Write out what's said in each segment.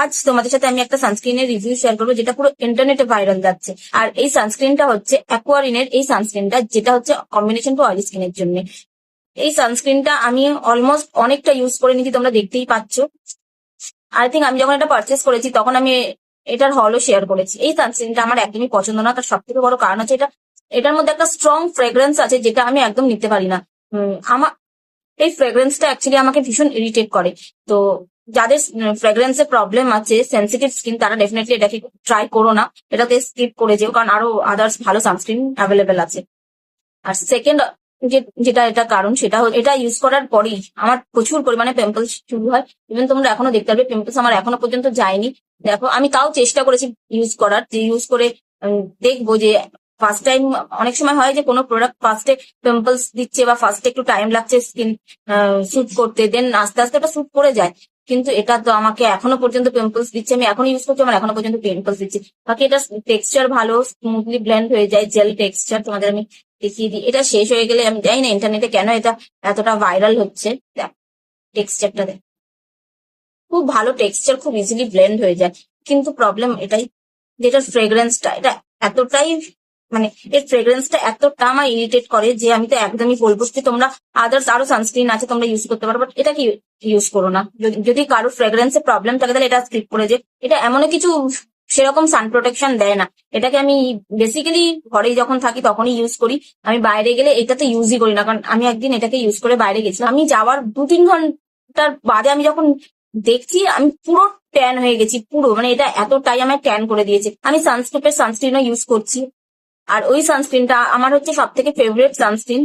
আজ তোমাদের সাথে আমি একটা সানস্ক্রিনের রিভিউ শেয়ার করবো যেটা পুরো ইন্টারনেটে ভাইরাল যাচ্ছে। আর এই সানস্ক্রিনটা হচ্ছে অ্যাকোয়ারিনের এই সানস্ক্রিনটা, যেটা হচ্ছে কম্বিনেশন টু অয়েলি স্কিনের জন্য। এই সানস্ক্রিনটা আমি অলমোস্ট অনেকটা ইউজ করে নিয়েছি, তোমরা দেখতেই পাচ্ছ। আই থিঙ্ক আমি যখন এটা পারচেস করেছি তখন আমি এটার হলও শেয়ার করেছি। এই সানস্ক্রিনটা আমার একদমই পছন্দ না, তার সব থেকে বড় কারণ হচ্ছে এটার মধ্যে একটা স্ট্রং ফ্রেগ্রেন্স আছে যেটা আমি একদম নিতে পারি না। আমার এই ফ্রেগ্রেন্সটা অ্যাকচুয়ালি আমাকে ভীষণ ইরিটেট করে। তো যাদের ফ্রেগ্রেন্সের প্রবলেম আছে, সেন্সিটিভ স্কিন, তারা ডেফিনেটলি এটাকে ট্রাই করো না, এটাতে স্কিপ করে যেও, কারণ আরো আদার্স ভালো সানস্ক্রিন অ্যাভেলেবেল আছে। আর সেকেন্ড যেটা এটা কারণ, সেটা এটা ইউজ করার পরেই আমার প্রচুর পরিমাণে পিম্পলস শুরু হয়। ইভেন তোমরা এখনো দেখতে পারবে পিম্পলস আমার এখনো পর্যন্ত যায়নি। দেখো, আমি তাও চেষ্টা করেছি ইউজ করার, যে ইউজ করে দেখবো যে ফার্স্ট টাইম অনেক সময় হয় যে কোনো প্রোডাক্ট ফার্স্টে পিম্পলস দিচ্ছে বা ফার্স্টে একটু টাইম লাগছে স্কিন স্যুট করতে, দেন আস্তে আস্তে ওটা স্যুট করে যায়। কিন্তু এটা তো আমাকে এখনো পর্যন্ত পিম্পলস দিচ্ছে, আমি এখনো ইউজ করছি, আমার এখনো পর্যন্ত পিম্পলস দিচ্ছে। বাকি এটা টেক্সচার ভালো, স্মুথলি ব্লেন্ড হয়ে যায়, জেল টেক্সচার। তোমাদের আমি দেখিয়ে দিই, এটা শেষ হয়ে গেলে আমি জানি না ইন্টারনেটে কেন এটা এতটা ভাইরাল হচ্ছে। টেক্সচারটা দেখ, খুব ভালো টেক্সচার, খুব ইজিলি ব্লেন্ড হয়ে যায়। কিন্তু প্রবলেম এটাই, যেটার ফ্রেগ্রেন্সটা এটা এতটাই, মানে এর ফ্রেগ্রেন্সটা এতটা আমার ইরিটেট করে যে আমি তো একদমই বলবো যে তোমরা আদার্স আরো সানস্ক্রিন আছে তোমরা ইউজ করতে পারো, বাট এটা কি ইউজ করো না। যদি কারো ফ্রেগ্রেন্সের প্রবলেম থাকে তাহলে এটা স্কিপ করে, যে এটা এমন কিছু সেরকম সান প্রোটেকশন দেয় না। এটাকে আমি বেসিক্যালি ঘরেই যখন থাকি তখনই ইউজ করি, আমি বাইরে গেলে এটা তো ইউজই করি না। কারণ আমি একদিন এটাকে ইউজ করে বাইরে গেছিলাম, আমি যাওয়ার 2-3 ঘন্টার বাদে আমি যখন দেখছি আমি পুরো ট্যান হয়ে গেছি, পুরো, মানে এটা এতটাই আমায় ট্যান করে দিয়েছে। আমি সানস্ক্রিপের সানস্ক্রিনও ইউজ করছি, আর ওই সানস্ক্রিনটা আমার হচ্ছে সব থেকে ফেভারিট সানস্ক্রিন।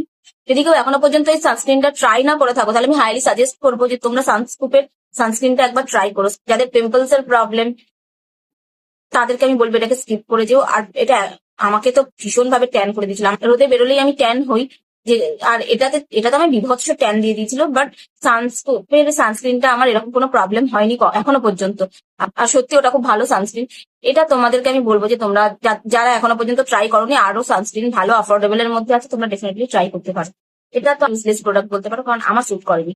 যদি কেউ এখনো পর্যন্ত এই সানস্ক্রিনটা ট্রাই না করে থাকো, তাহলে আমি হাইলি সাজেস্ট করবো যে তোমরা সানস্ক্রিপের সানস্ক্রিনটা একবার ট্রাই করো। যাদের পিম্পলস এর প্রবলেম তাদেরকে আমি বলবো এটাকে স্কিপ করে যেও। আর এটা আমাকে তো ভীষণ ভাবে ট্যান করে দিয়েছিলাম, রোদে বেরোলেই আমি ট্যান হই যে। আর এটাতে আমার বিভৎস ট্যান দিয়ে দিয়েছিল, বাট সানস্ক্রিপের সানস্ক্রিনটা আমার এরকম কোনো প্রবলেম হয়নি এখনো পর্যন্ত। আর সত্যি ওটা খুব ভালো সানস্ক্রিন। এটা তোমাদেরকে আমি বলবো যে তোমরা যারা এখনো পর্যন্ত ট্রাই করোনি, আরো সানস্ক্রিন ভালো অ্যাফোর্ডেবল এর মধ্যে আছে, তোমরা ডেফিনেটলি ট্রাই করতে পারো। এটা তো ইউজলেস প্রোডাক্ট বলতে পারো, কারণ আমার স্যুট করেনি।